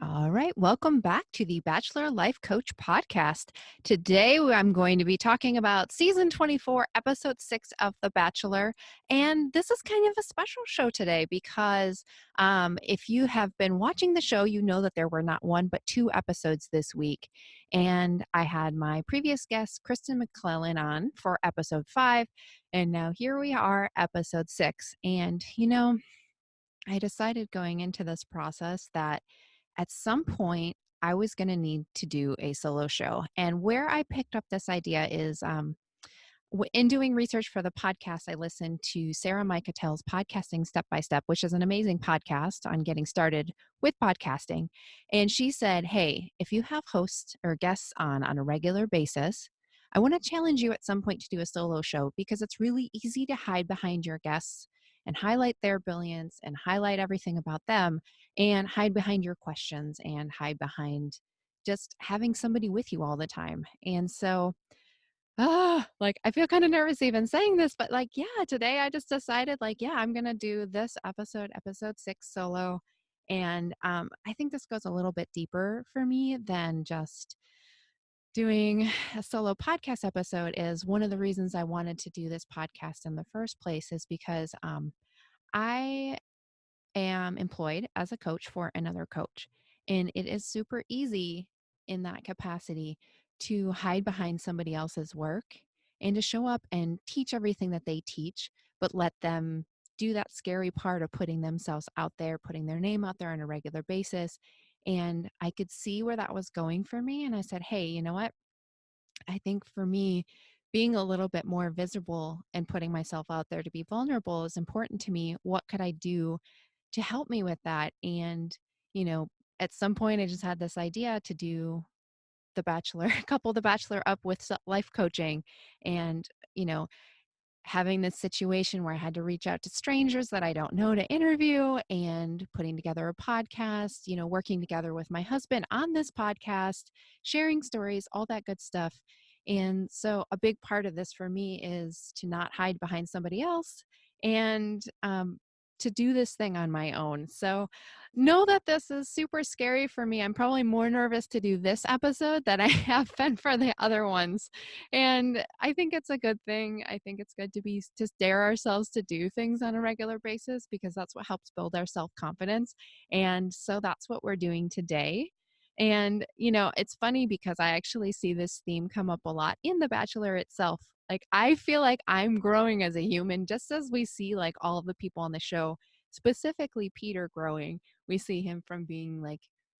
All right, welcome back to the Bachelor Life Coach podcast. Today, I'm going to be talking about season 24, episode 6 of The Bachelor. And this is kind of a special show today because if you have been watching the show, you know that there were not one but two episodes this week. And I had my previous guest, Kristen McClellan, on for episode 5. And now here we are, episode 6. And, I decided going into this process that at some point I was going to need to do a solo show. And where I picked up this idea is in doing research for the podcast, I listened to Sarah Mikatel's Podcasting Step by Step, which is an amazing podcast on getting started with podcasting. And she said, hey, if you have hosts or guests on a regular basis, I want to challenge you at some point to do a solo show because it's really easy to hide behind your guests and highlight their brilliance and highlight everything about them and hide behind your questions and hide behind just having somebody with you all the time. And so I feel kind of nervous even saying this, but today I just decided I'm going to do this episode 6 solo. And I think this goes a little bit deeper for me than just doing a solo podcast episode. Is one of the reasons I wanted to do this podcast in the first place is because I am employed as a coach for another coach. And it is super easy in that capacity to hide behind somebody else's work and to show up and teach everything that they teach, but let them do that scary part of putting themselves out there, putting their name out there on a regular basis. And I could see where that was going for me. And I said, hey, you know what? I think for me, being a little bit more visible and putting myself out there to be vulnerable is important to me. What could I do to help me with that? And, you know, at some point I just had this idea to do the Bachelor, couple the Bachelor up with life coaching and, having this situation where I had to reach out to strangers that I don't know to interview and putting together a podcast, working together with my husband on this podcast, sharing stories, all that good stuff. And so a big part of this for me is to not hide behind somebody else and to do this thing on my own. So know that this is super scary for me. I'm probably more nervous to do this episode than I have been for the other ones. And I think it's a good thing. I think it's good to dare ourselves to do things on a regular basis because that's what helps build our self-confidence. And so that's what we're doing today. And, it's funny because I actually see this theme come up a lot in The Bachelor itself. I feel like I'm growing as a human, just as we see all of the people on the show, specifically Peter growing. We see him from being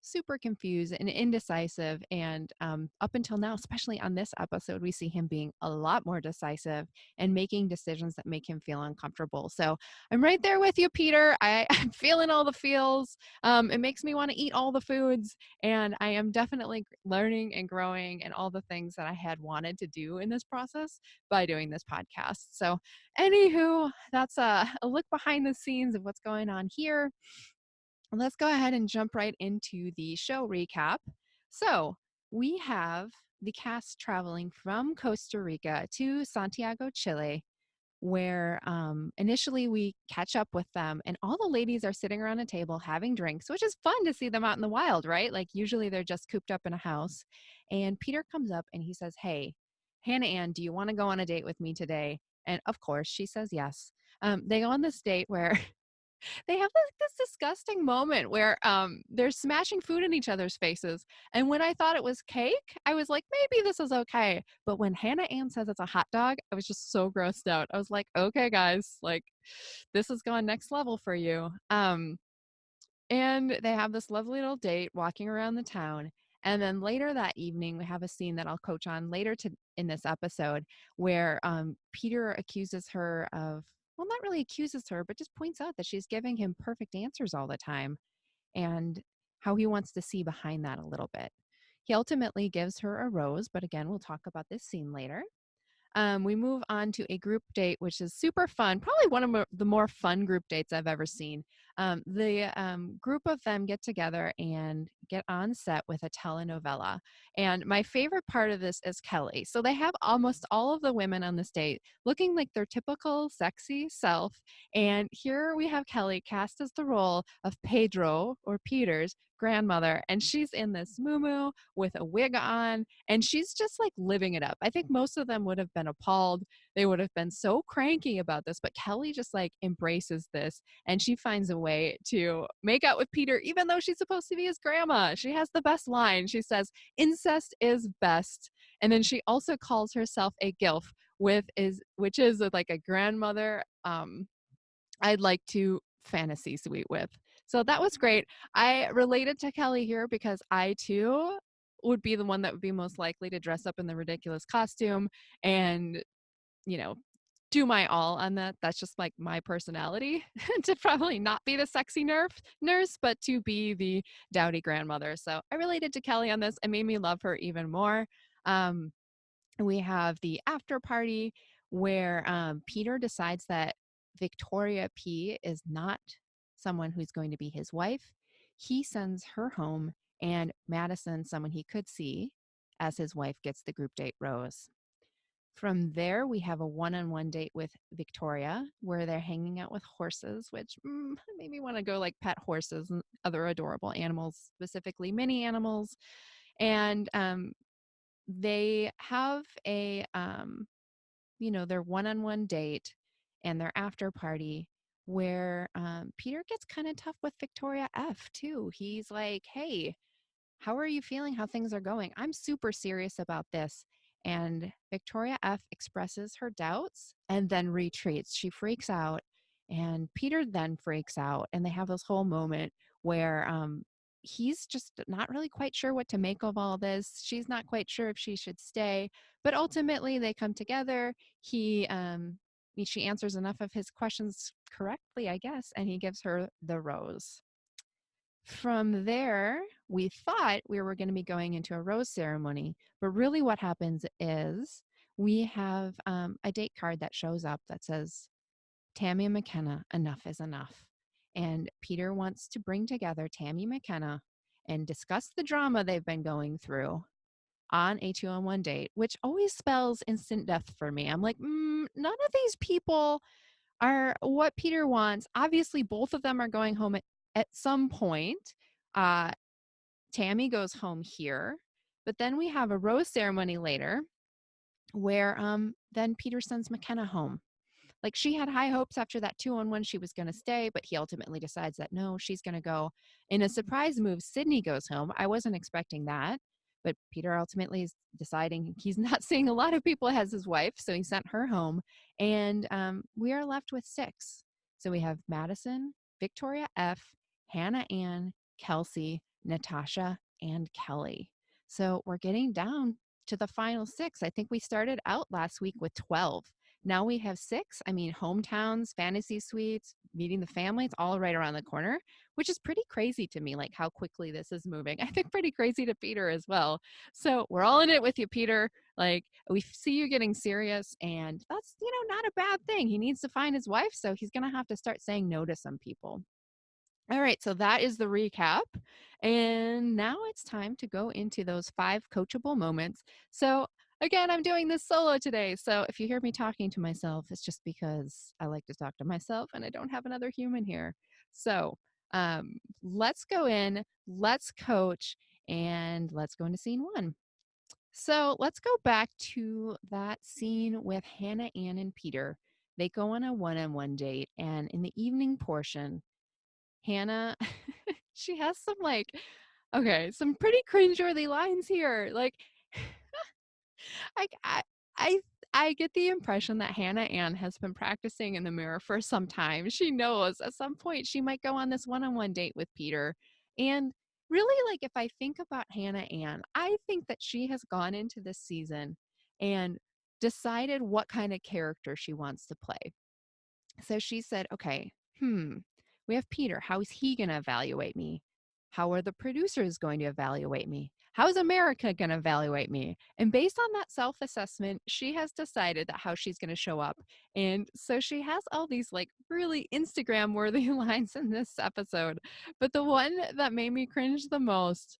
super confused and indecisive. And up until now, especially on this episode, we see him being a lot more decisive and making decisions that make him feel uncomfortable. So I'm right there with you, Peter. I'm feeling all the feels. It makes me want to eat all the foods. And I am definitely learning and growing and all the things that I had wanted to do in this process by doing this podcast. So anywho, that's a look behind the scenes of what's going on here. Let's go ahead and jump right into the show recap. So we have the cast traveling from Costa Rica to Santiago, Chile, where initially we catch up with them and all the ladies are sitting around a table having drinks, which is fun to see them out in the wild, right? Usually they're just cooped up in a house. And Peter comes up and he says, hey, Hannah Ann, do you want to go on a date with me today? And of course she says yes. They go on this date where they have this disgusting moment where they're smashing food in each other's faces. And when I thought it was cake, I was like, maybe this is okay. But when Hannah Ann says it's a hot dog, I was just so grossed out. I was like, okay, guys, this has gone next level for you. And they have this lovely little date walking around the town. And then later that evening, we have a scene that I'll coach on later in this episode where Peter accuses her of, well, not really accuses her, but just points out that she's giving him perfect answers all the time and how he wants to see behind that a little bit. He ultimately gives her a rose, but again, we'll talk about this scene later. We move on to a group date, which is super fun. Probably one of the more fun group dates I've ever seen. The group of them get together and get on set with a telenovela. And my favorite part of this is Kelly. So they have almost all of the women on this date looking like their typical sexy self. And here we have Kelly cast as the role of Pedro or Peter's grandmother. And she's in this muumuu with a wig on, and she's just like living it up. I think most of them would have been appalled. They would have been so cranky about this, but Kelly just like embraces this, and she finds a way to make out with Peter, even though she's supposed to be his grandma. She has the best line. She says, "Incest is best." And then she also calls herself a gilf, which is like a grandmother I'd like to fantasy suite with. So that was great. I related to Kelly here because I too would be the one that would be most likely to dress up in the ridiculous costume and, you know, do my all on that. That's just like my personality to probably not be the sexy nurse, but to be the dowdy grandmother. So I related to Kelly on this. It made me love her even more. Um, we have the after party where Peter decides that Victoria P is not someone who's going to be his wife. He sends her home, and Madison, someone he could see as his wife, gets the group date rose. From there, we have a one-on-one date with Victoria where they're hanging out with horses, which made me want to go like pet horses and other adorable animals, specifically mini animals. And they have their one-on-one date and their after party where Peter gets kind of tough with Victoria F too. He's like, "Hey, how are you feeling? How things are going? I'm super serious about this." And Victoria F expresses her doubts and then retreats. She freaks out, and Peter then freaks out. And they have this whole moment where he's just not really quite sure what to make of all this. She's not quite sure if she should stay, but ultimately they come together. She answers enough of his questions correctly, I guess, and he gives her the rose. From there, we thought we were going to be going into a rose ceremony, but really what happens is we have a date card that shows up that says, "Tammy and McKenna, enough is enough." And Peter wants to bring together Tammy and McKenna and discuss the drama they've been going through on a two-on-one date, which always spells instant death for me. I'm like, none of these people are what Peter wants. Obviously, both of them are going home at some point. Uh, Tammy goes home here, but then we have a rose ceremony later where then Peter sends McKenna home. Like, she had high hopes after that two-on-one she was going to stay, but he ultimately decides that no, she's going to go. In a surprise move, Sydney goes home. I wasn't expecting that, but Peter ultimately is deciding he's not seeing a lot of people as his wife, so he sent her home. And we are left with 6. So we have Madison, Victoria F, Hannah Ann, Kelsey, Natasha, and Kelly. So we're getting down to the final 6. I think we started out last week with 12. Now we have 6. I mean, hometowns, fantasy suites, meeting the family, it's all right around the corner, which is pretty crazy to me, like how quickly this is moving. I think pretty crazy to Peter as well. So we're all in it with you, Peter. Like, we see you getting serious, and that's, not a bad thing. He needs to find his wife, so he's going to have to start saying no to some people. All right, so that is the recap. And now it's time to go into those 5 coachable moments. So again, I'm doing this solo today. So if you hear me talking to myself, it's just because I like to talk to myself and I don't have another human here. So let's go in, let's coach, and let's go into scene 1. So let's go back to that scene with Hannah, Ann, and Peter. They go on a one-on-one date, and in the evening portion, Hannah, she has some pretty cringeworthy lines here. Like, I, I, I, I get the impression that Hannah Ann has been practicing in the mirror for some time. She knows at some point she might go on this one-on-one date with Peter. And really, like, if I think about Hannah Ann, I think that she has gone into this season and decided what kind of character she wants to play. So she said, okay, we have Peter. How is he going to evaluate me? How are the producers going to evaluate me? How is America going to evaluate me? And based on that self assessment, she has decided that how she's going to show up. And so she has all these like really Instagram worthy lines in this episode. But the one that made me cringe the most,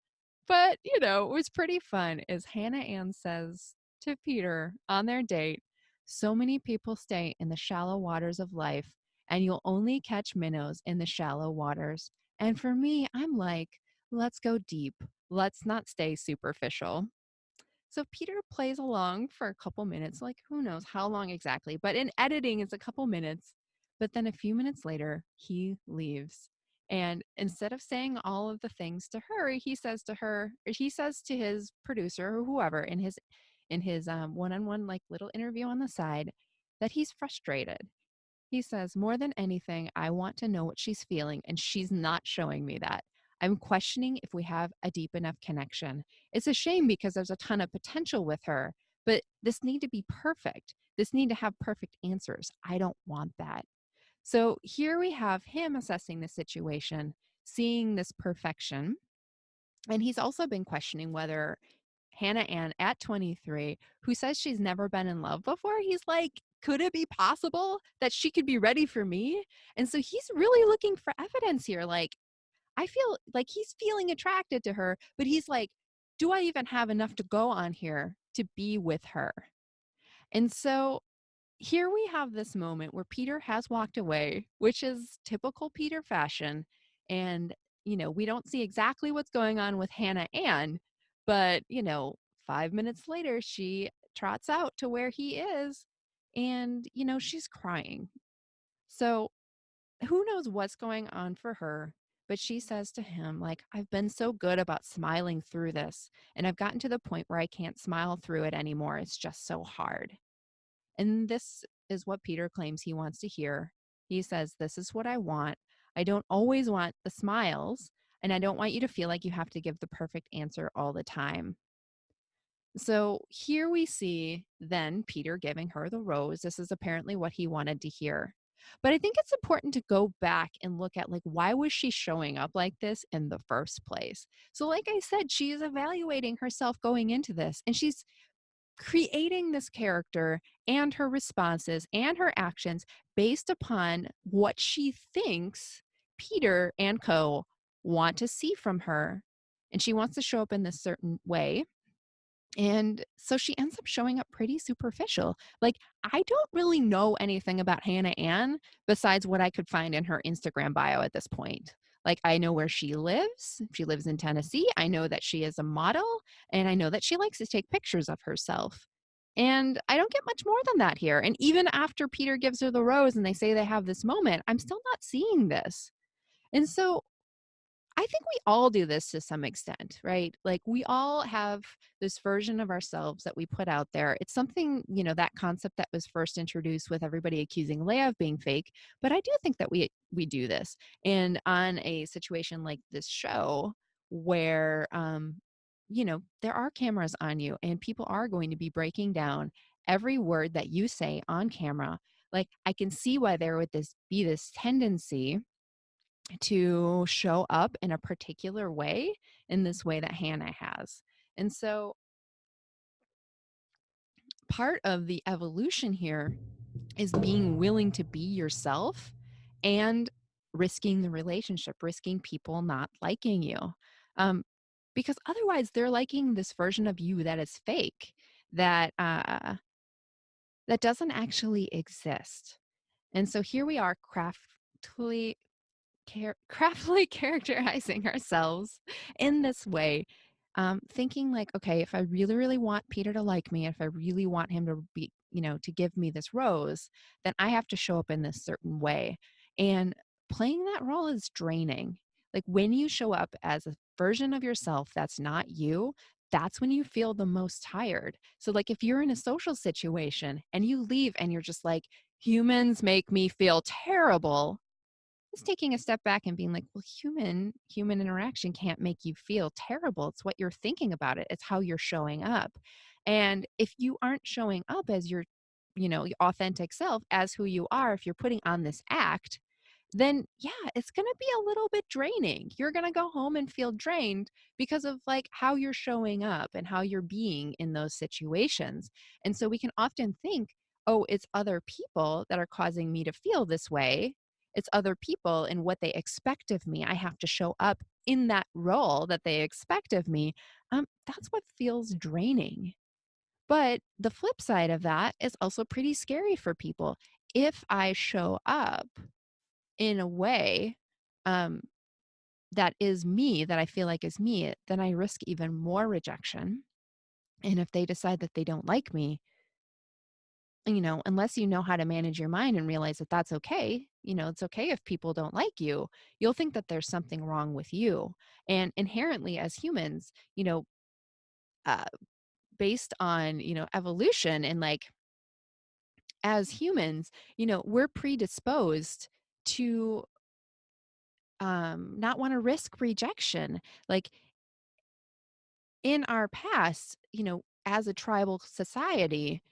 but was pretty fun, is Hannah Ann says to Peter on their date, "So many people stay in the shallow waters of life, and you'll only catch minnows in the shallow waters. And for me, I'm like, let's go deep. Let's not stay superficial." So Peter plays along for a couple minutes, like who knows how long exactly, but in editing, it's a couple minutes. But then a few minutes later, he leaves. And instead of saying all of the things to her, he says to his producer or whoever in his one-on-one like little interview on the side that he's frustrated. He says, "More than anything, I want to know what she's feeling, and she's not showing me that. I'm questioning if we have a deep enough connection. It's a shame because there's a ton of potential with her, but this need to be perfect. This need to have perfect answers. I don't want that." So here we have him assessing the situation, seeing this perfection. And he's also been questioning whether Hannah Ann at 23, who says she's never been in love before, he's like, could it be possible that she could be ready for me? And so he's really looking for evidence here. Like, I feel like he's feeling attracted to her, but he's like, do I even have enough to go on here to be with her? And so here we have this moment where Peter has walked away, which is typical Peter fashion. And, we don't see exactly what's going on with Hannah Ann, but, 5 minutes later, she trots out to where he is and, she's crying. So who knows what's going on for her? But she says to him, like, I've been so good about smiling through this, and I've gotten to the point where I can't smile through it anymore. It's just so hard. And this is what Peter claims he wants to hear. He says, "This is what I want. I don't always want the smiles, and I don't want you to feel like you have to give the perfect answer all the time." So here we see then Peter giving her the rose. This is apparently what he wanted to hear. But I think it's important to go back and look at, like, why was she showing up like this in the first place? So like I said, she is evaluating herself going into this, and she's creating this character and her responses and her actions based upon what she thinks Peter and co want to see from her. And she wants to show up in this certain way. And so she ends up showing up pretty superficial. Like, I don't really know anything about Hannah Ann besides what I could find in her Instagram bio at this point. Like, I know where she lives. She lives in Tennessee. I know that she is a model, and I know that she likes to take pictures of herself. And I don't get much more than that here. And even after Peter gives her the rose and they say they have this moment, I'm still not seeing this. And so I think we all do this to some extent, right? Like, we all have this version of ourselves that we put out there. It's something, that concept that was first introduced with everybody accusing Leia of being fake. But I do think that we do this. And on a situation like this show where, there are cameras on you and people are going to be breaking down every word that you say on camera. Like, I can see why there would be this tendency to show up in a particular way, in this way that Hannah has. And so part of the evolution here is being willing to be yourself and risking the relationship, risking people not liking you. Um, because otherwise they're liking this version of you that is fake, that doesn't actually exist. And so here we are craftily characterizing ourselves in this way, thinking like, okay, if I really, really want Peter to like me, if I really want him to be, to give me this rose, then I have to show up in this certain way. And playing that role is draining. Like, when you show up as a version of yourself that's not you, that's when you feel the most tired. So, like, if you're in a social situation and you leave and you're just like, humans make me feel terrible, it's taking a step back and being like, well, human interaction can't make you feel terrible. It's what you're thinking about it. It's how you're showing up. And if you aren't showing up as your authentic self, as who you are, if you're putting on this act, then yeah, it's going to be a little bit draining. You're going to go home and feel drained because of like how you're showing up and how you're being in those situations. And so we can often think, oh, it's other people that are causing me to feel this way. It's other people and what they expect of me. I have to show up in that role that they expect of me. That's what feels draining. But the flip side of that is also pretty scary for people. If I show up in a way um, that is me, that I feel like is me, then I risk even more rejection. And if they decide that they don't like me, unless you know how to manage your mind and realize that that's okay, it's okay if people don't like you, you'll think that there's something wrong with you. And inherently, as humans, uh, based on, evolution and like as humans, we're predisposed to not want to risk rejection. Like in our past, as a tribal society,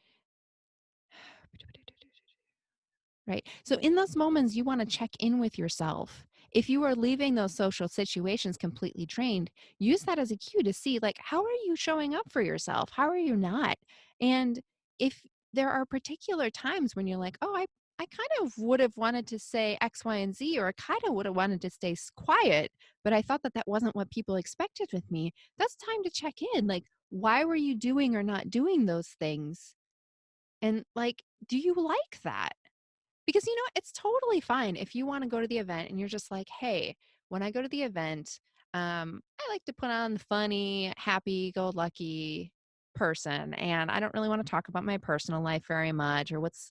right? So in those moments, you want to check in with yourself. If you are leaving those social situations completely drained, use that as a cue to see, like, how are you showing up for yourself? How are you not? And if there are particular times when you're like, oh, I kind of would have wanted to say X, Y, and Z, or I kind of would have wanted to stay quiet, but I thought that that wasn't what people expected with me. That's time to check in. Like, why were you doing or not doing those things? And like, do you like that? Because, it's totally fine if you want to go to the event and you're just like, hey, when I go to the event, I like to put on the funny, happy, go lucky person. And I don't really want to talk about my personal life very much or what's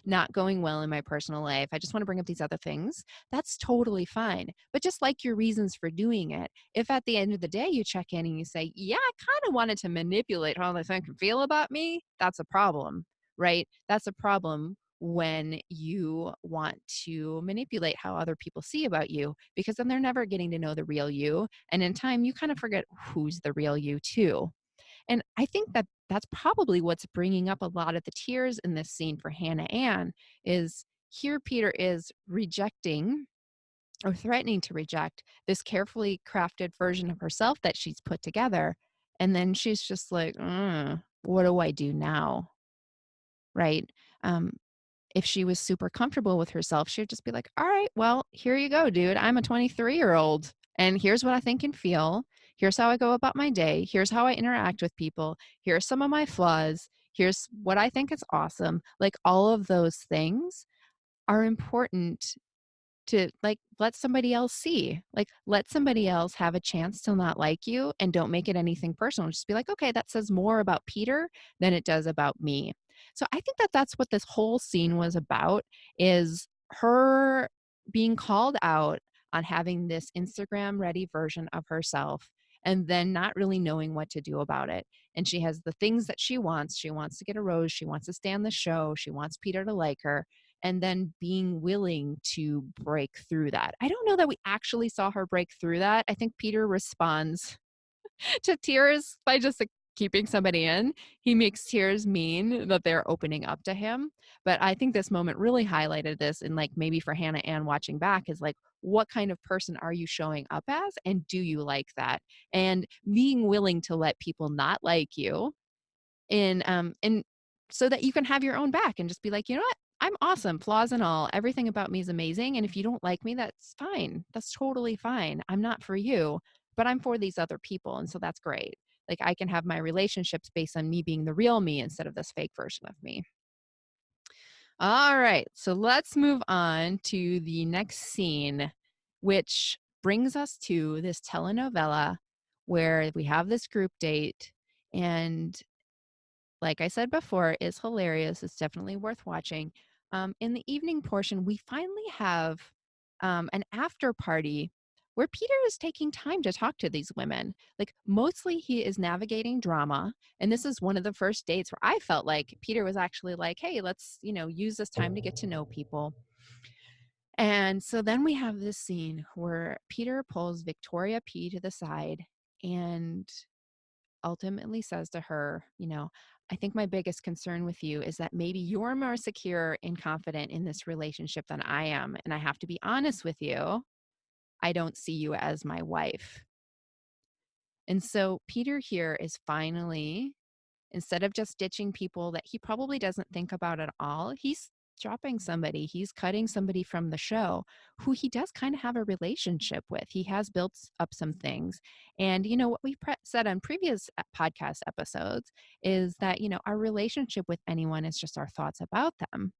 not going well in my personal life. I just want to bring up these other things. That's totally fine. But just like your reasons for doing it, if at the end of the day you check in and you say, yeah, I kind of wanted to manipulate how they think and feel about me, that's a problem, right? That's a problem when you want to manipulate how other people see about you, because then they're never getting to know the real you. And in time, you kind of forget who's the real you, too. And I think that that's probably what's bringing up a lot of the tears in this scene for Hannah Ann is here Peter is rejecting or threatening to reject this carefully crafted version of herself that she's put together. And then she's just like, what do I do now? Right. Um, if she was super comfortable with herself, she'd just be like, all right, well, here you go, dude. I'm a 23-year-old and here's what I think and feel. Here's how I go about my day. Here's how I interact with people. Here's some of my flaws. Here's what I think is awesome. Like all of those things are important to like let somebody else see, like let somebody else have a chance to not like you and don't make it anything personal. Just be like, okay, that says more about Peter than it does about me. So I think that that's what this whole scene was about, is her being called out on having this Instagram ready version of herself and then not really knowing what to do about it. And she has the things that she wants. She wants to get a rose. She wants to stay on the show. She wants Peter to like her, and then being willing to break through that. I don't know that we actually saw her break through that. I think Peter responds to tears by just like, keeping somebody in. He makes tears mean that they're opening up to him. But I think this moment really highlighted this, and like maybe for Hannah Ann watching back is like, what kind of person are you showing up as? And do you like that? And being willing to let people not like you and so that you can have your own back and just be like, you know what? I'm awesome, flaws and all. Everything about me is amazing. And if you don't like me, that's fine. That's totally fine. I'm not for you, but I'm for these other people. And so that's great. Like I can have my relationships based on me being the real me instead of this fake version of me. All right. So let's move on to the next scene, which brings us to this telenovela where we have this group date. And like I said before, is hilarious. It's definitely worth watching. In the evening portion, we finally have an after party where Peter is taking time to talk to these women. Like mostly he is navigating drama. And this is one of the first dates where I felt like Peter was actually like, hey, let's, use this time to get to know people. And so then we have this scene where Peter pulls Victoria P to the side and ultimately says to her, I think my biggest concern with you is that maybe you're more secure and confident in this relationship than I am. And I have to be honest with you, I don't see you as my wife. And so Peter here is finally, instead of just ditching people that he probably doesn't think about at all, he's dropping somebody. He's cutting somebody from the show who he does kind of have a relationship with. He has built up some things. And, what we said on previous podcast episodes is that, our relationship with anyone is just our thoughts about them.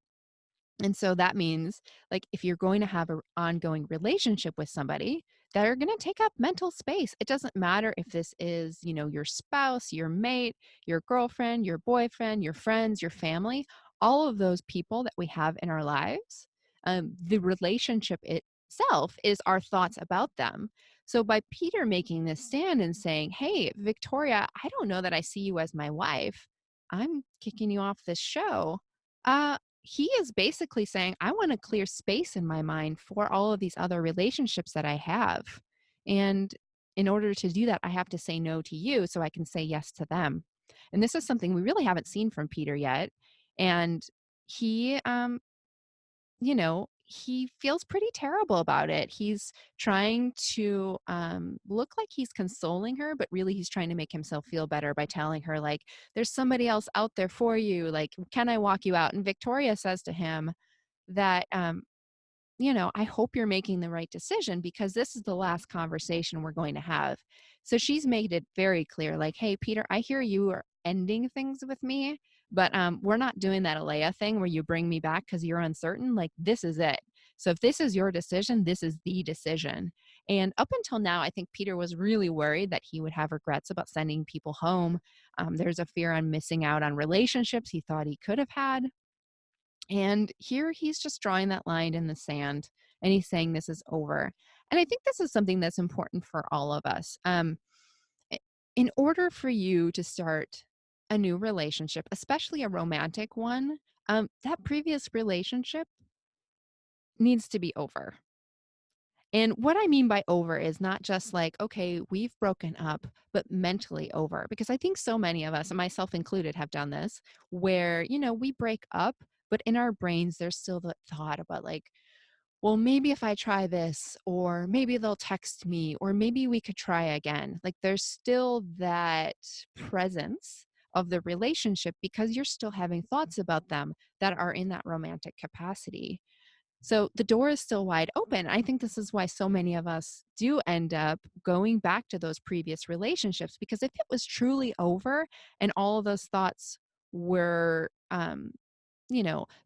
And so that means, like, if you're going to have an ongoing relationship with somebody, that are going to take up mental space. It doesn't matter if this is, your spouse, your mate, your girlfriend, your boyfriend, your friends, your family, all of those people that we have in our lives. The relationship itself is our thoughts about them. So by Peter making this stand and saying, "Hey, Victoria, I don't know that I see you as my wife. I'm kicking you off this show." He is basically saying, I want to clear space in my mind for all of these other relationships that I have. And in order to do that, I have to say no to you so I can say yes to them. And this is something we really haven't seen from Peter yet. And he, he feels pretty terrible about it. He's trying to look like he's consoling her, but really he's trying to make himself feel better by telling her, like, there's somebody else out there for you. Like, can I walk you out? And Victoria says to him that, I hope you're making the right decision because this is the last conversation we're going to have. So she's made it very clear, like, hey, Peter, I hear you are ending things with me, but we're not doing that Alea thing where you bring me back because you're uncertain. Like, this is it. So if this is your decision, this is the decision. And up until now, I think Peter was really worried that he would have regrets about sending people home. There's a fear on missing out on relationships he thought he could have had. And here he's just drawing that line in the sand and he's saying this is over. And I think this is something that's important for all of us. In order for you to start a new relationship, especially a romantic one, that previous relationship needs to be over. And what I mean by over is not just like, okay, we've broken up, but mentally over. Because I think so many of us, and myself included, have done this where, we break up, but in our brains, there's still the thought about, like, well, maybe if I try this, or maybe they'll text me, or maybe we could try again. Like, there's still that presence of the relationship because you're still having thoughts about them that are in that romantic capacity. So the door is still wide open. I think this is why so many of us do end up going back to those previous relationships, because if it was truly over and all of those thoughts were,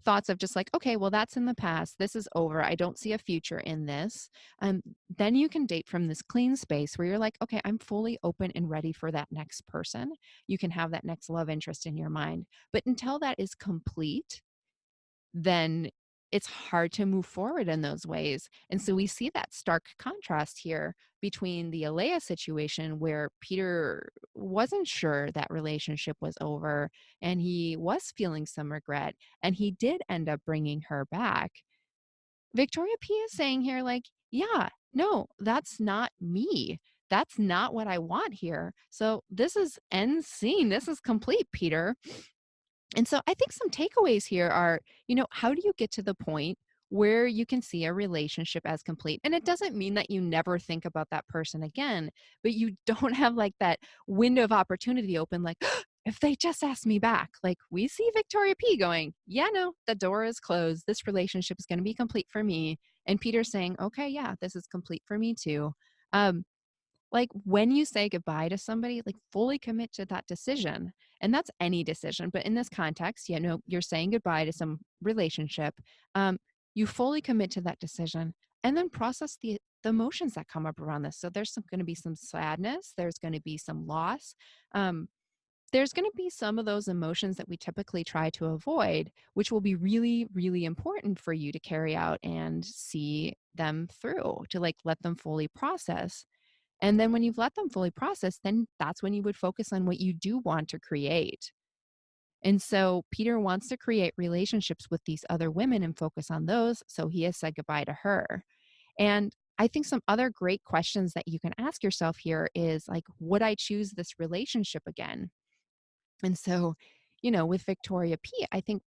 thoughts of just like, okay, well, that's in the past. This is over. I don't see a future in this. Then you can date from this clean space where you're like, okay, I'm fully open and ready for that next person. You can have that next love interest in your mind. But until that is complete, then it's hard to move forward in those ways. And so we see that stark contrast here between the Alea situation where Peter wasn't sure that relationship was over and he was feeling some regret and he did end up bringing her back. Victoria P is saying here, like, yeah, no, that's not me. That's not what I want here. So this is end scene. This is complete, Peter. And so I think some takeaways here are, how do you get to the point where you can see a relationship as complete? And it doesn't mean that you never think about that person again, but you don't have like that window of opportunity open, like, if they just ask me back, like we see Victoria P going, yeah, no, the door is closed. This relationship is going to be complete for me. And Peter's saying, okay, yeah, this is complete for me too. Um, like when you say goodbye to somebody, like fully commit to that decision. And that's any decision. But in this context, you're saying goodbye to some relationship. You fully commit to that decision and then process the emotions that come up around this. So there's going to be some sadness. There's going to be some loss. There's going to be some of those emotions that we typically try to avoid, which will be really, really important for you to carry out and see them through, to like let them fully process. And then when you've let them fully process, then that's when you would focus on what you do want to create. And so Peter wants to create relationships with these other women and focus on those. So he has said goodbye to her. And I think some other great questions that you can ask yourself here is like, would I choose this relationship again? And so, with Victoria P, I think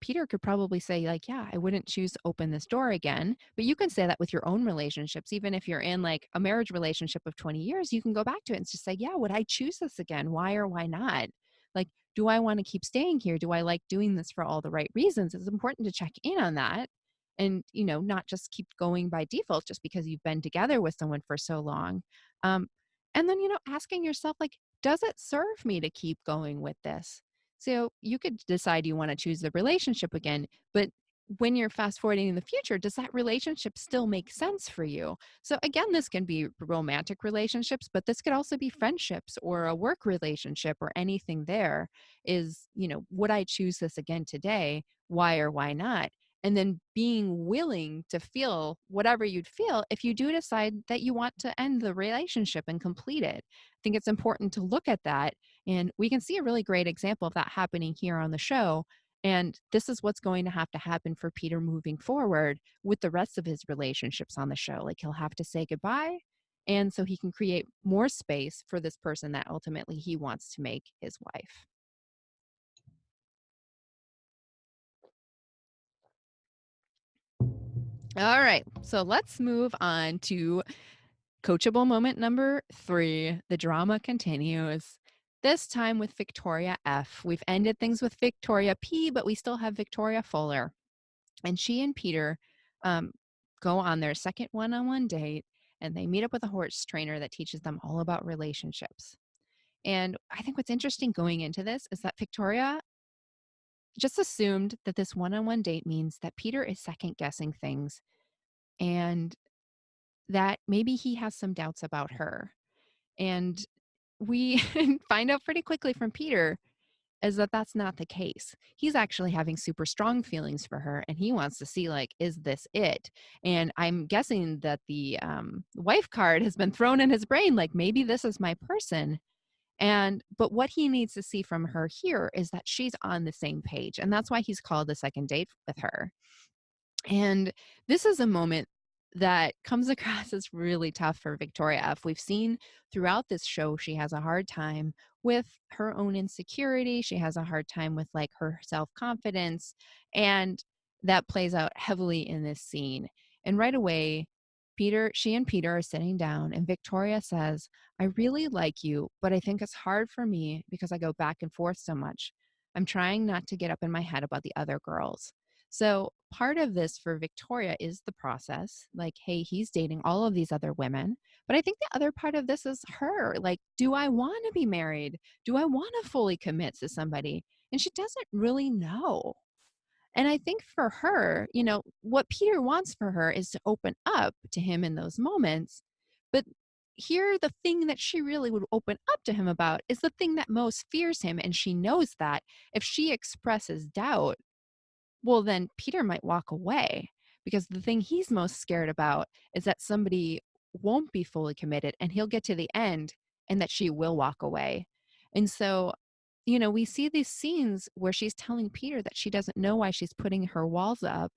Peter could probably say, like, yeah, I wouldn't choose to open this door again. But you can say that with your own relationships. Even if you're in like a marriage relationship of 20 years, you can go back to it and just say, yeah, would I choose this again? Why or why not? Like, do I want to keep staying here? Do I like doing this for all the right reasons? It's important to check in on that and, not just keep going by default just because you've been together with someone for so long. Um, and then, asking yourself, like, does it serve me to keep going with this? So you could decide you want to choose the relationship again, but when you're fast forwarding in the future, does that relationship still make sense for you? So again, this can be romantic relationships, but this could also be friendships or a work relationship or anything there is, would I choose this again today? Why or why not? And then being willing to feel whatever you'd feel if you do decide that you want to end the relationship and complete it. I think it's important to look at that, and we can see a really great example of that happening here on the show. And this is what's going to have to happen for Peter moving forward with the rest of his relationships on the show. Like, he'll have to say goodbye. And so he can create more space for this person that ultimately he wants to make his wife. All right. So let's move on to Coachable moment number 3, the drama continues. This time with Victoria F. We've ended things with Victoria P, but we still have Victoria Fuller. And she and Peter um, go on their second one-on-one date, and they meet up with a horse trainer that teaches them all about relationships. And I think what's interesting going into this is that Victoria just assumed that this one-on-one date means that Peter is second-guessing things and that maybe he has some doubts about her. And we find out pretty quickly from Peter is that that's not the case. He's actually having super strong feelings for her, and he wants to see, like, is this it? And I'm guessing that the wife card has been thrown in his brain, like, maybe this is my person. But what he needs to see from her here is that she's on the same page, and that's why he's called the second date with her. And this is a moment that comes across as really tough for Victoria F. We've seen throughout this show, she has a hard time with her own insecurity. She has a hard time with like her self confidence. And that plays out heavily in this scene. And right away, she and Peter are sitting down, and Victoria says, I really like you, but I think it's hard for me because I go back and forth so much. I'm trying not to get up in my head about the other girls. So part of this for Victoria is the process. Like, hey, he's dating all of these other women. But I think the other part of this is her. Like, do I want to be married? Do I want to fully commit to somebody? And she doesn't really know. And I think for her, what Peter wants for her is to open up to him in those moments. But here, the thing that she really would open up to him about is the thing that most fears him. And she knows that if she expresses doubt, well, then Peter might walk away because the thing he's most scared about is that somebody won't be fully committed and he'll get to the end and that she will walk away. And so, we see these scenes where she's telling Peter that she doesn't know why she's putting her walls up.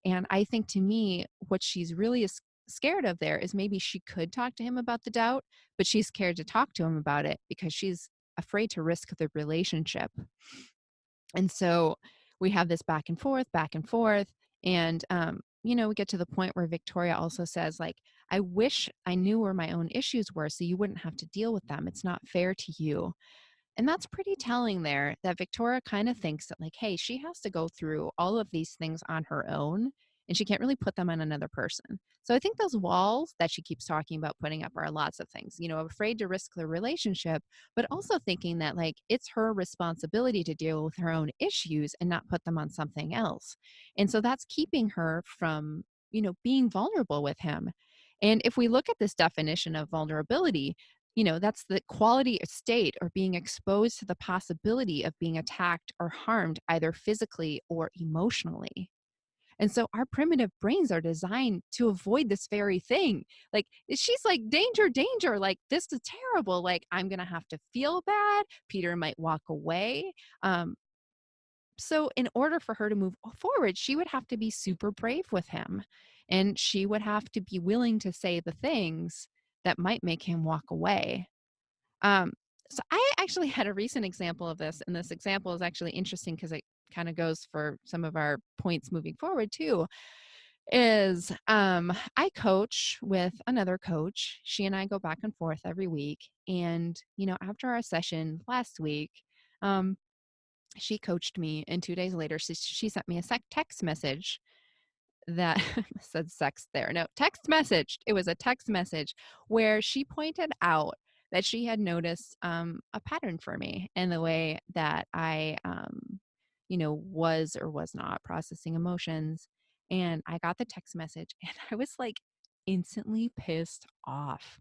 And I think to me, what she's really scared of there is maybe she could talk to him about the doubt, but she's scared to talk to him about it because she's afraid to risk the relationship. And so we have this back and forth, back and forth. And, we get to the point where Victoria also says, like, I wish I knew where my own issues were so you wouldn't have to deal with them. It's not fair to you. And that's pretty telling there that Victoria kind of thinks that, like, hey, she has to go through all of these things on her own and she can't really put them on another person. So I think those walls that she keeps talking about putting up are lots of things, afraid to risk the relationship, but also thinking that, like, it's her responsibility to deal with her own issues and not put them on something else. And so that's keeping her from, being vulnerable with him. And if we look at this definition of vulnerability, that's the quality of state or being exposed to the possibility of being attacked or harmed either physically or emotionally. And so our primitive brains are designed to avoid this very thing. Like, she's like, danger, danger. Like, this is terrible. Like, I'm going to have to feel bad. Peter might walk away. So in order for her to move forward, she would have to be super brave with him. And she would have to be willing to say the things that might make him walk away. Um, So I actually had a recent example of this, and this example is actually interesting because it kind of goes for some of our points moving forward too. Is I coach with another coach. She and I go back and forth every week, and after our session last week, um, she coached me, and 2 days later, she sent me a text message that said sex there. No, text message. It was a text message where she pointed out that she had noticed a pattern for me in the way that I, was or was not processing emotions. And I got the text message and I was like instantly pissed off.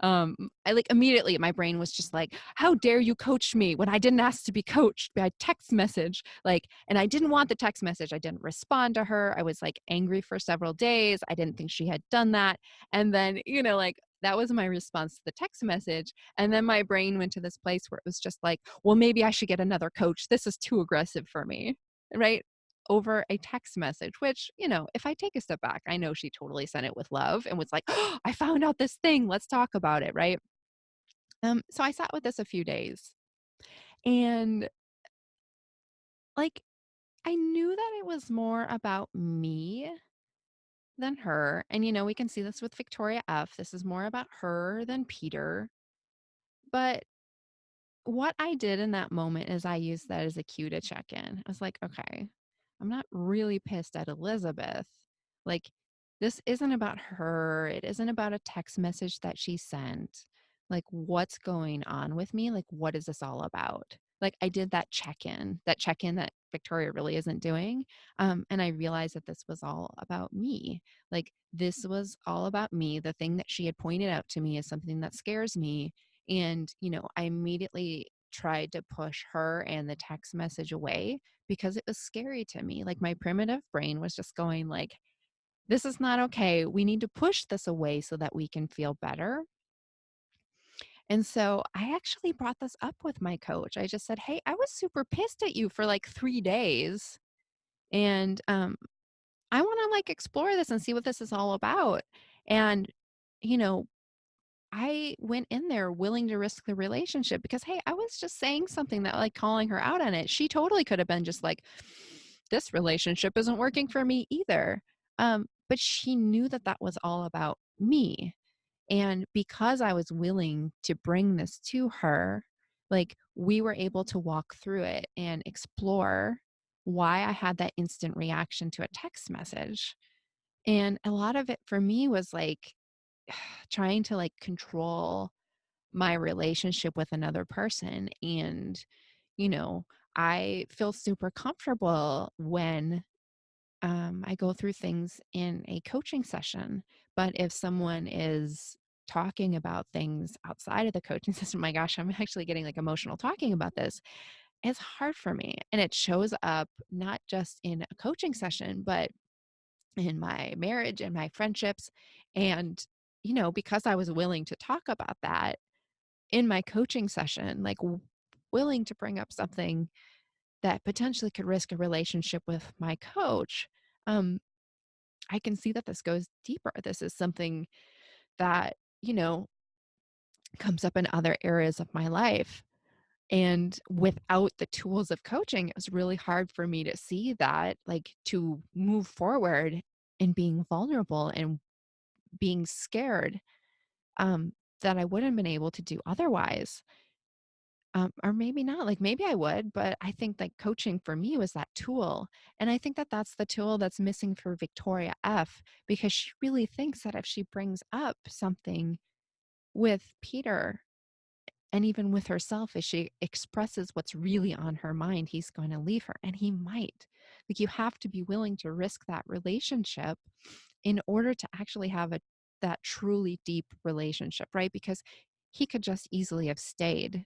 I like immediately my brain was just like, how dare you coach me when I didn't ask to be coached by text message? Like, and I didn't want the text message. I didn't respond to her. I was like angry for several days. I didn't think she had done that. And then, like that was my response to the text message. And then my brain went to this place where it was just like, well, maybe I should get another coach. This is too aggressive for me. Right. Over a text message, which, if I take a step back, I know she totally sent it with love and was like, oh, I found out this thing. Let's talk about it. Right. So I sat with this a few days and like I knew that it was more about me than her. And, we can see this with Victoria F. This is more about her than Peter. But what I did in that moment is I used that as a cue to check in. I was like, okay, I'm not really pissed at Elizabeth. Like, this isn't about her. It isn't about a text message that she sent. Like, what's going on with me? Like, what is this all about? Like, I did that check in that Victoria really isn't doing. And I realized that this was all about me. Like, this was all about me. The thing that she had pointed out to me is something that scares me, and, I immediately tried to push her and the text message away because it was scary to me. Like my primitive brain was just going like, this is not okay. We need to push this away so that we can feel better. And so I actually brought this up with my coach. I just said, hey, I was super pissed at you for like 3 days. And I want to like explore this and see what this is all about. And, you know, I went in there willing to risk the relationship because, hey, I was just saying something that like calling her out on it. She totally could have been just like, this relationship isn't working for me either. But she knew that that was all about me. And because I was willing to bring this to her, like we were able to walk through it and explore why I had that instant reaction to a text message. And a lot of it for me was like trying to like control my relationship with another person. And, you know, I feel super comfortable when I go through things in a coaching session. But if someone is talking about things outside of the coaching system, my gosh, I'm actually getting like emotional talking about this. It's hard for me. And it shows up not just in a coaching session, but in my marriage and my friendships. And, because I was willing to talk about that in my coaching session, like willing to bring up something that potentially could risk a relationship with my coach, um, I can see that this goes deeper. This is something that, comes up in other areas of my life. And without the tools of coaching, it was really hard for me to see that, like to move forward and being vulnerable and being scared, um, that I wouldn't have been able to do otherwise. Or maybe not, like maybe I would, but I think like coaching for me was that tool. And I think that that's the tool that's missing for Victoria F, because she really thinks that if she brings up something with Peter and even with herself, as she expresses what's really on her mind, he's going to leave her, and he might. Like you have to be willing to risk that relationship in order to actually have that truly deep relationship, right? Because he could just easily have stayed.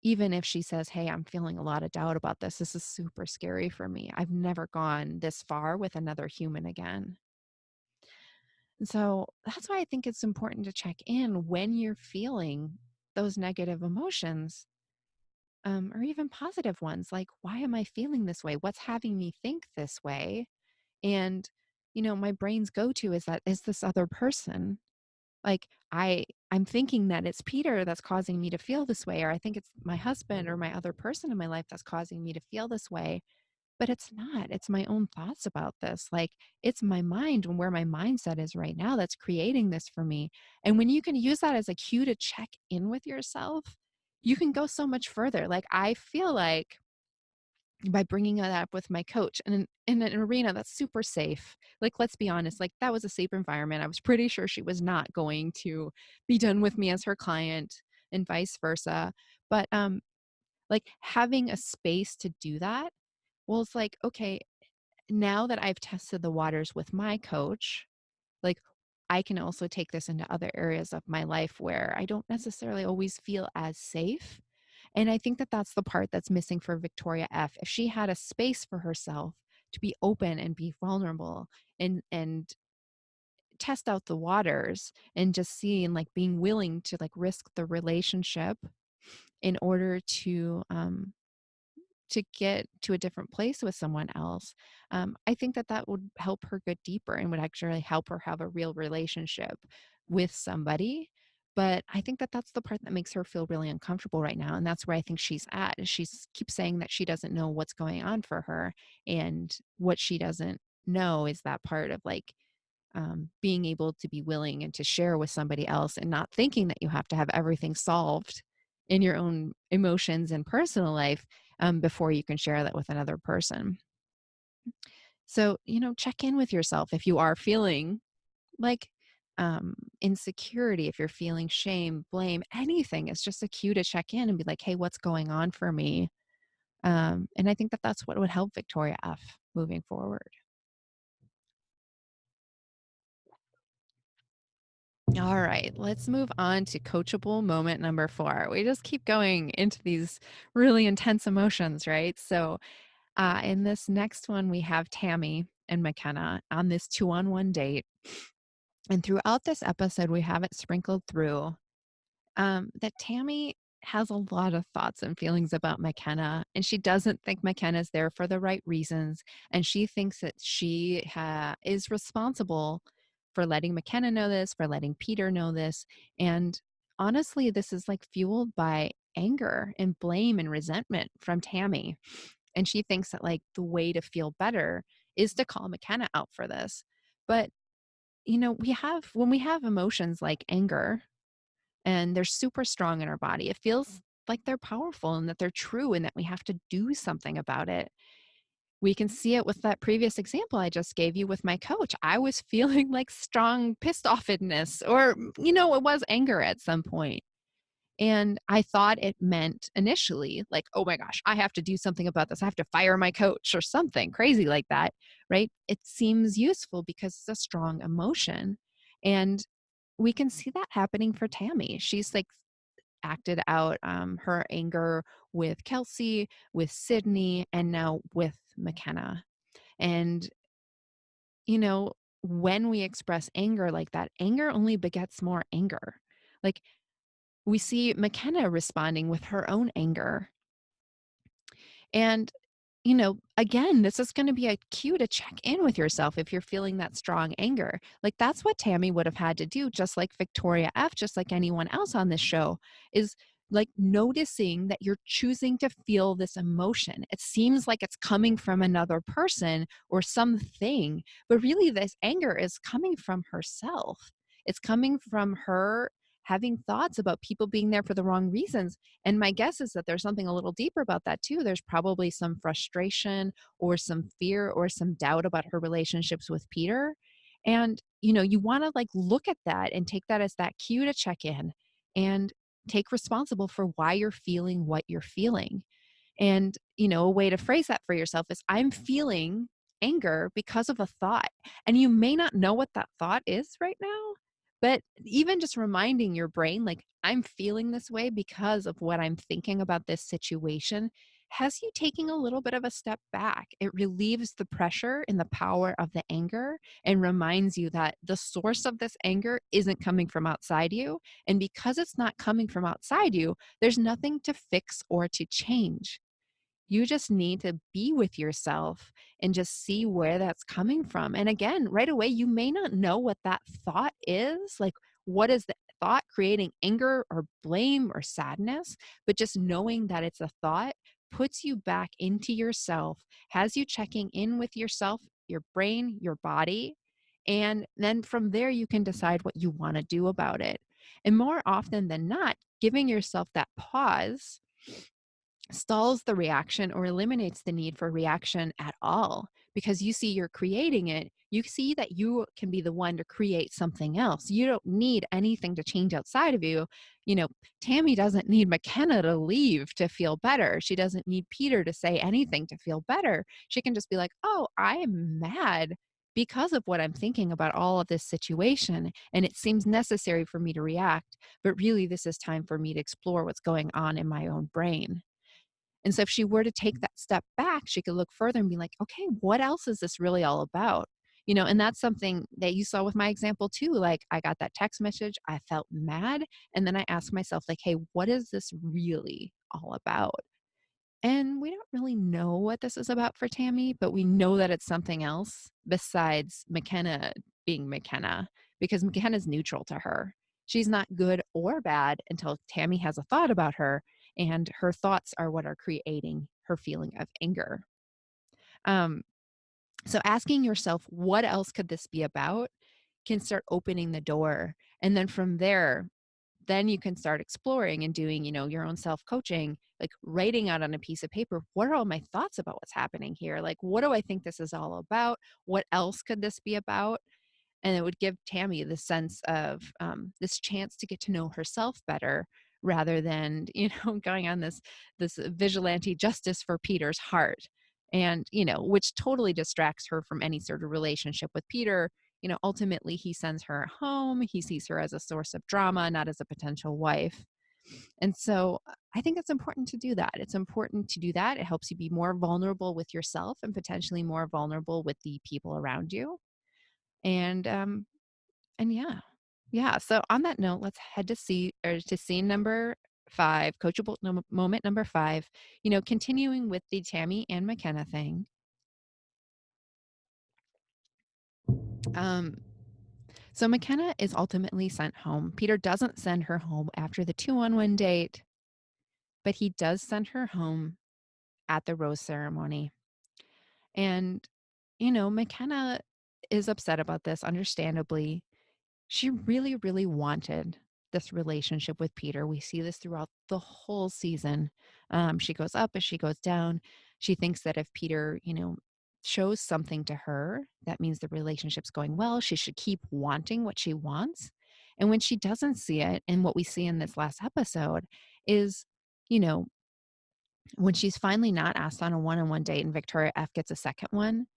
Even if she says, hey, I'm feeling a lot of doubt about this. This is super scary for me. I've never gone this far with another human again. And so that's why I think it's important to check in when you're feeling those negative emotions, or even positive ones. Like, why am I feeling this way? What's having me think this way? And, my brain's go to is that is this other person. Like, I'm thinking that it's Peter that's causing me to feel this way, or I think it's my husband or my other person in my life that's causing me to feel this way. But it's not. It's my own thoughts about this. Like, it's my mind and where my mindset is right now that's creating this for me. And when you can use that as a cue to check in with yourself, you can go so much further. Like, I feel like by bringing that up with my coach and in an arena that's super safe. Like, let's be honest, like that was a safe environment. I was pretty sure she was not going to be done with me as her client and vice versa. But like having a space to do that, well, it's like, okay, now that I've tested the waters with my coach, like I can also take this into other areas of my life where I don't necessarily always feel as safe. And I think that that's the part that's missing for Victoria F. If she had a space for herself to be open and be vulnerable and test out the waters and just seeing like being willing to like risk the relationship in order to get to a different place with someone else, I think that that would help her get deeper and would actually help her have a real relationship with somebody. But I think that that's the part that makes her feel really uncomfortable right now. And that's where I think she's at. Is she's keeps saying that she doesn't know what's going on for her. And what she doesn't know is that part of like being able to be willing and to share with somebody else and not thinking that you have to have everything solved in your own emotions and personal life before you can share that with another person. So, check in with yourself if you are feeling like insecurity, if you're feeling shame, blame, anything. It's just a cue to check in and be like, hey, what's going on for me? And I think that that's what would help Victoria F moving forward. All right, let's move on to coachable moment number 4. We just keep going into these really intense emotions, right? So, in this next one, we have Tammy and McKenna on this 2-on-1 date. And throughout this episode, we have it sprinkled through that Tammy has a lot of thoughts and feelings about McKenna, and she doesn't think McKenna's there for the right reasons. And she thinks that she is responsible for letting McKenna know this, for letting Peter know this. And honestly, this is like fueled by anger and blame and resentment from Tammy. And she thinks that like the way to feel better is to call McKenna out for this. But when we have emotions like anger and they're super strong in our body, it feels like they're powerful and that they're true and that we have to do something about it. We can see it with that previous example I just gave you with my coach. I was feeling like strong pissed offedness, or, it was anger at some point. And I thought it meant initially, like, oh my gosh, I have to do something about this. I have to fire my coach or something crazy like that, right? It seems useful because it's a strong emotion. And we can see that happening for Tammy. She's like acted out her anger with Kelsey, with Sydney, and now with McKenna. And, you know, when we express anger like that, anger only begets more anger. Like we see McKenna responding with her own anger. And again, this is going to be a cue to check in with yourself if you're feeling that strong anger. Like that's what Tammy would have had to do, just like Victoria F, just like anyone else on this show, is like noticing that you're choosing to feel this emotion. It seems like it's coming from another person or something, but really this anger is coming from herself. It's coming from her having thoughts about people being there for the wrong reasons. And my guess is that there's something a little deeper about that too. There's probably some frustration or some fear or some doubt about her relationships with Peter. And, you want to like look at that and take that as that cue to check in and take responsible for why you're feeling what you're feeling. And, a way to phrase that for yourself is I'm feeling anger because of a thought. And you may not know what that thought is right now, but even just reminding your brain, like, I'm feeling this way because of what I'm thinking about this situation, has you taking a little bit of a step back. It relieves the pressure and the power of the anger and reminds you that the source of this anger isn't coming from outside you. And because it's not coming from outside you, there's nothing to fix or to change. You just need to be with yourself and just see where that's coming from. And again, right away, you may not know what that thought is. Like, what is the thought creating anger or blame or sadness, but just knowing that it's a thought puts you back into yourself, has you checking in with yourself, your brain, your body. And then from there, you can decide what you want to do about it. And more often than not, giving yourself that pause stalls the reaction or eliminates the need for reaction at all because you see you're creating it. You see that you can be the one to create something else. You don't need anything to change outside of you. You know, Tammy doesn't need McKenna to leave to feel better. She doesn't need Peter to say anything to feel better. She can just be like, oh, I'm mad because of what I'm thinking about all of this situation. And it seems necessary for me to react. But really, this is time for me to explore what's going on in my own brain. And so if she were to take that step back, she could look further and be like, okay, what else is this really all about? You know, and that's something that you saw with my example too. Like I got that text message, I felt mad. And then I asked myself, like, hey, what is this really all about? And we don't really know what this is about for Tammy, but we know that it's something else besides McKenna being McKenna, because McKenna's neutral to her. She's not good or bad until Tammy has a thought about her, and her thoughts are what are creating her feeling of anger. Um, so asking yourself, what else could this be about, can start opening the door. And then from there, then you can start exploring and doing, your own self-coaching, like writing out on a piece of paper, what are all my thoughts about what's happening here? Like, what do I think this is all about? What else could this be about? And it would give Tammy the sense of this chance to get to know herself better rather than, going on this vigilante justice for Peter's heart. And, which totally distracts her from any sort of relationship with Peter. Ultimately, he sends her home. He sees her as a source of drama, not as a potential wife. And so I think it's important to do that. It's important to do that. It helps you be more vulnerable with yourself and potentially more vulnerable with the people around you. And yeah. Yeah. So on that note, let's head to scene number 5, moment number 5, continuing with the Tammy and McKenna thing. Um, So McKenna is ultimately sent home. Peter doesn't send her home after the 2-on-1 date, but he does send her home at the rose ceremony. And, McKenna is upset about this, understandably. She really, really wanted this relationship with Peter. We see this throughout the whole season. She goes up as she goes down. She thinks that if Peter, shows something to her, that means the relationship's going well. She should keep wanting what she wants. And when she doesn't see it, and what we see in this last episode is, you know, when she's finally not asked on a one-on-one date and Victoria F gets a second one,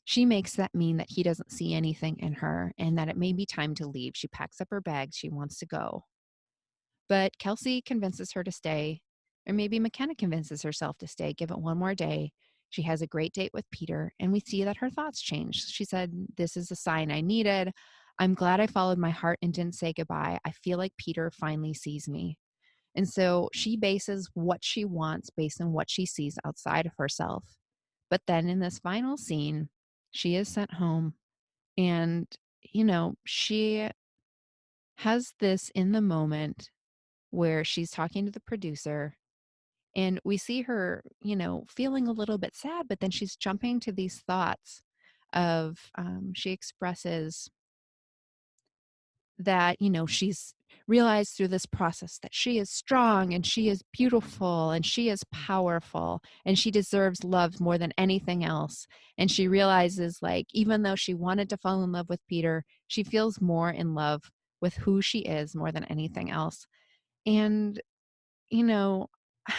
she makes that mean that he doesn't see anything in her and that it may be time to leave. She packs up her bags. She wants to go. But Kelsey convinces her to stay, or maybe McKenna convinces herself to stay, give it one more day. She has a great date with Peter, and we see that her thoughts change. She said, this is a sign I needed. I'm glad I followed my heart and didn't say goodbye. I feel like Peter finally sees me. And so she bases what she wants based on what she sees outside of herself. But then in this final scene, she is sent home and, she has this in the moment where she's talking to the producer and we see her, feeling a little bit sad, but then she's jumping to these thoughts of, she expresses that, she's realized through this process that she is strong and she is beautiful and she is powerful and she deserves love more than anything else. And she realizes, like, even though she wanted to fall in love with Peter, she feels more in love with who she is more than anything else. And, you know,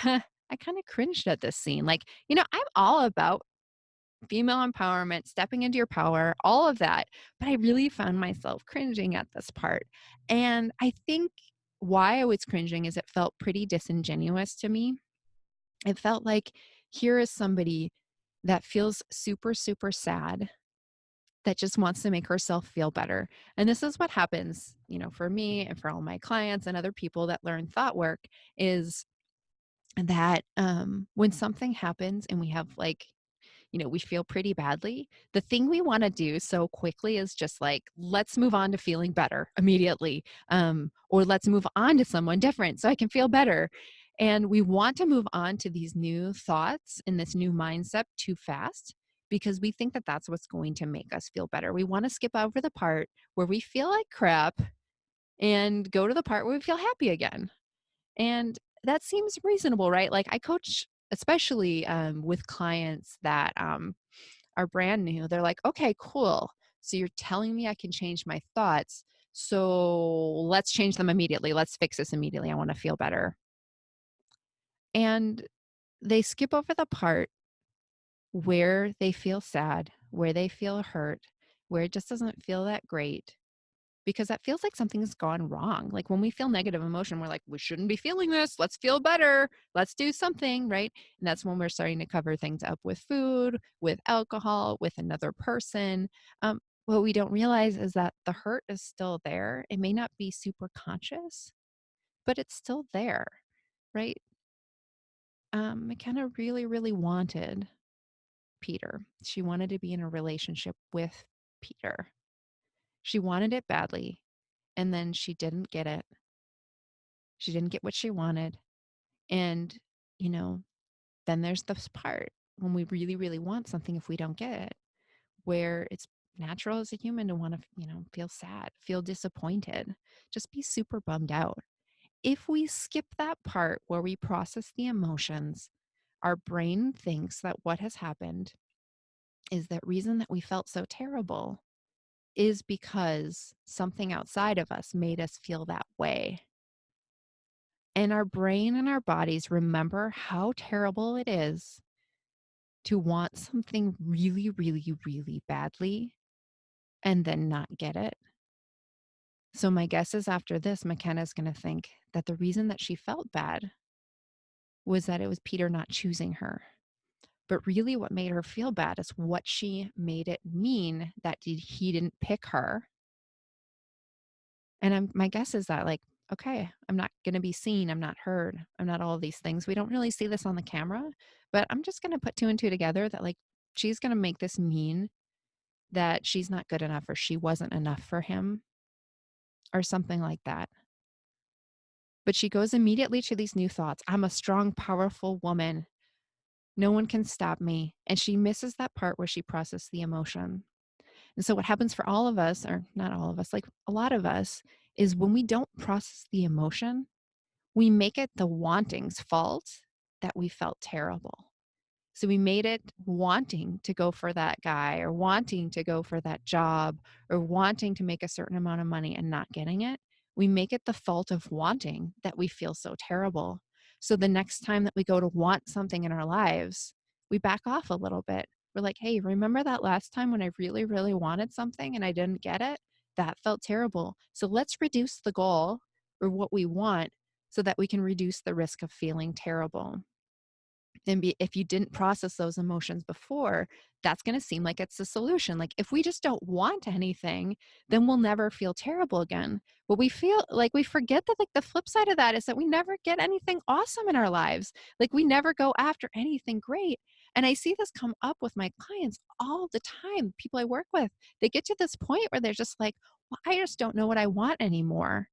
I kind of cringed at this scene. Like, I'm all about female empowerment, stepping into your power, all of that. But I really found myself cringing at this part. And I think why I was cringing is it felt pretty disingenuous to me. It felt like here is somebody that feels super, super sad, that just wants to make herself feel better. And this is what happens, for me and for all my clients and other people that learn thought work is that when something happens and we have like, we feel pretty badly, the thing we want to do so quickly is just like, let's move on to feeling better immediately. Or let's move on to someone different so I can feel better. And we want to move on to these new thoughts and this new mindset too fast because we think that that's what's going to make us feel better. We want to skip over the part where we feel like crap and go to the part where we feel happy again. And that seems reasonable, right? Like I coach, especially with clients that are brand new. They're like, okay, cool. So you're telling me I can change my thoughts. So let's change them immediately. Let's fix this immediately. I want to feel better. And they skip over the part where they feel sad, where they feel hurt, where it just doesn't feel that great because that feels like something's gone wrong. Like when we feel negative emotion, we're like, we shouldn't be feeling this. Let's feel better. Let's do something, right? And that's when we're starting to cover things up with food, with alcohol, with another person. What we don't realize is that the hurt is still there. It may not be super conscious, but it's still there, right? McKenna really, really wanted Peter. She wanted to be in a relationship with Peter. She wanted it badly, and then she didn't get it. She didn't get what she wanted. And, you know, then there's this part when we really, really want something if we don't get it, where it's natural as a human to want to, feel sad, feel disappointed, just be super bummed out. If we skip that part where we process the emotions, our brain thinks that what has happened is that reason that we felt so terrible is because something outside of us made us feel that way. And our brain and our bodies remember how terrible it is to want something really, really, really badly and then not get it. So my guess is after this, McKenna's going to think that the reason that she felt bad was that it was Peter not choosing her. But really what made her feel bad is what she made it mean that he didn't pick her. And my guess is that like, okay, I'm not going to be seen. I'm not heard. I'm not all of these things. We don't really see this on the camera, but I'm just going to put two and two together that like, she's going to make this mean that she's not good enough or she wasn't enough for him or something like that. But she goes immediately to these new thoughts. I'm a strong, powerful woman. No one can stop me. And she misses that part where she processed the emotion. And so what happens for all of us, or not all of us, like a lot of us, is when we don't process the emotion, we make it the wanting's fault that we felt terrible. So we made it wanting to go for that guy or wanting to go for that job or wanting to make a certain amount of money and not getting it. We make it the fault of wanting that we feel so terrible. So the next time that we go to want something in our lives, we back off a little bit. We're like, hey, remember that last time when I really, really wanted something and I didn't get it? That felt terrible. So let's reduce the goal or what we want so that we can reduce the risk of feeling terrible. And if you didn't process those emotions before, that's going to seem like it's the solution. Like if we just don't want anything, then we'll never feel terrible again. But we feel like we forget that like the flip side of that is that we never get anything awesome in our lives. Like we never go after anything great. And I see this come up with my clients all the time. People I work with, they get to this point where they're just like, well, I just don't know what I want anymore.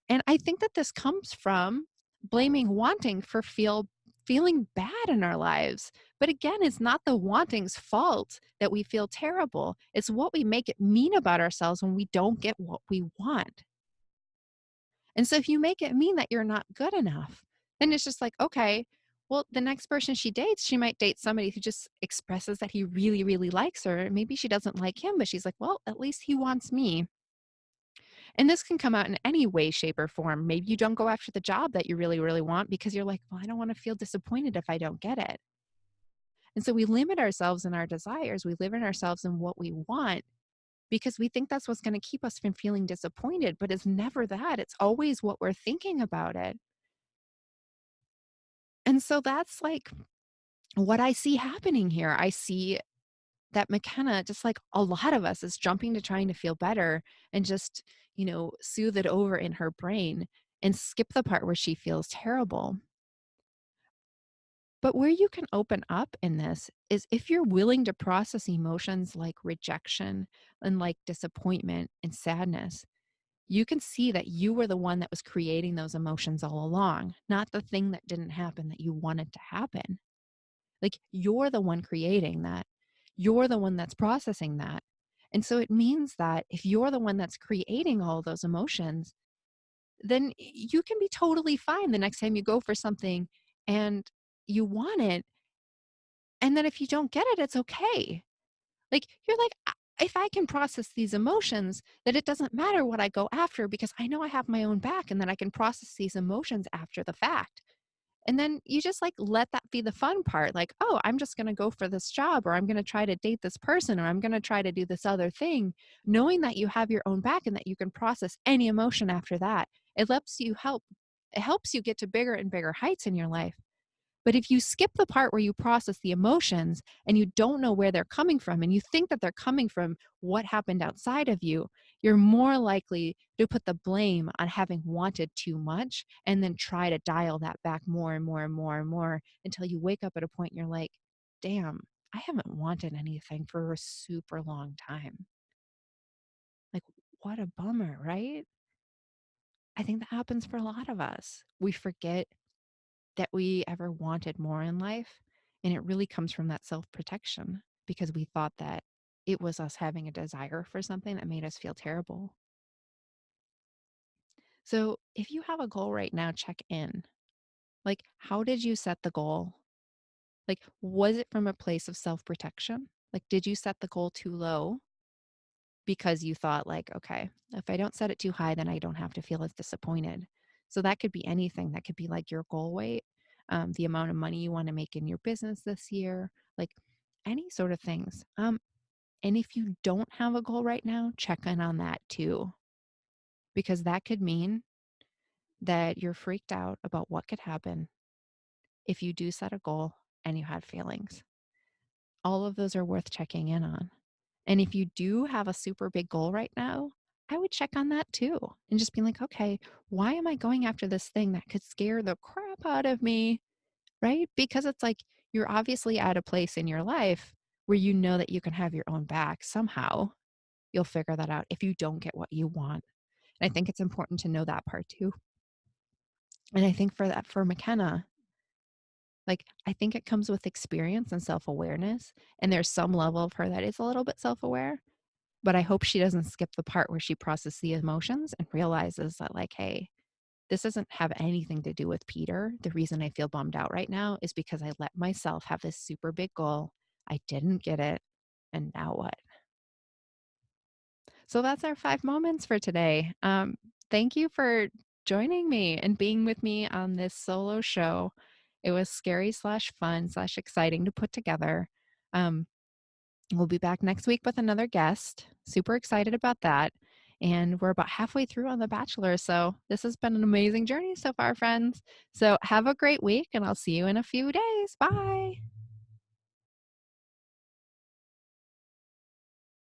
And I think that this comes from blaming wanting for feeling bad in our lives. But again, it's not the wanting's fault that we feel terrible. It's what we make it mean about ourselves when we don't get what we want. And so if you make it mean that you're not good enough, then it's just like, okay, well, the next person she dates, she might date somebody who just expresses that he really, really likes her. Maybe she doesn't like him, but she's like, well, at least he wants me. And this can come out in any way, shape, or form. Maybe you don't go after the job that you really, really want because you're like, well, I don't want to feel disappointed if I don't get it. And so we limit ourselves in our desires. We limit ourselves in what we want because we think that's what's going to keep us from feeling disappointed. But it's never that. It's always what we're thinking about it. And so that's like what I see happening here. I see that McKenna, just like a lot of us, is jumping to trying to feel better and just, soothe it over in her brain and skip the part where she feels terrible. But where you can open up in this is if you're willing to process emotions like rejection and like disappointment and sadness, you can see that you were the one that was creating those emotions all along, not the thing that didn't happen that you wanted to happen. Like you're the one creating that. You're the one that's processing that. And so it means that if you're the one that's creating all those emotions, then you can be totally fine the next time you go for something and you want it. And then if you don't get it, it's okay. Like you're like, if I can process these emotions, that it doesn't matter what I go after because I know I have my own back and that I can process these emotions after the fact. And then you just like let that be the fun part. Like, oh, I'm just going to go for this job, or I'm going to try to date this person, or I'm going to try to do this other thing, knowing that you have your own back and that you can process any emotion after that. It helps you get to bigger and bigger heights in your life. But if you skip the part where you process the emotions and you don't know where they're coming from and you think that they're coming from what happened outside of you, you're more likely to put the blame on having wanted too much and then try to dial that back more and more and more and more until you wake up at a point and you're like, damn, I haven't wanted anything for a super long time. Like, what a bummer, right? I think that happens for a lot of us. We forget that we ever wanted more in life. And it really comes from that self protection because we thought that it was us having a desire for something that made us feel terrible. So if you have a goal right now, check in. Like, how did you set the goal? Like, was it from a place of self protection? Like, did you set the goal too low because you thought, like, okay, if I don't set it too high, then I don't have to feel as disappointed. So that could be anything. That could be like your goal weight, the amount of money you want to make in your business this year, like any sort of things. And if you don't have a goal right now, check in on that too, because that could mean that you're freaked out about what could happen if you do set a goal and you had feelings. All of those are worth checking in on. And if you do have a super big goal right now, I would check on that too and just be like, okay, why am I going after this thing that could scare the crap out of me? Right? Because it's like you're obviously at a place in your life where you know that you can have your own back somehow. You'll figure that out if you don't get what you want. And I think it's important to know that part too. And I think for that, for McKenna, like I think it comes with experience and self awareness. And there's some level of her that is a little bit self aware. But I hope she doesn't skip the part where she processes the emotions and realizes that, like, hey, this doesn't have anything to do with Peter. The reason I feel bummed out right now is because I let myself have this super big goal. I didn't get it. And now what? So that's our 5 moments for today. Thank you for joining me and being with me on this solo show. It was scary slash fun slash exciting to put together. Um, We'll be back next week with another guest. Super excited about that. And we're about halfway through on The Bachelor. So this has been an amazing journey so far, friends. So have a great week, and I'll see you in a few days. Bye.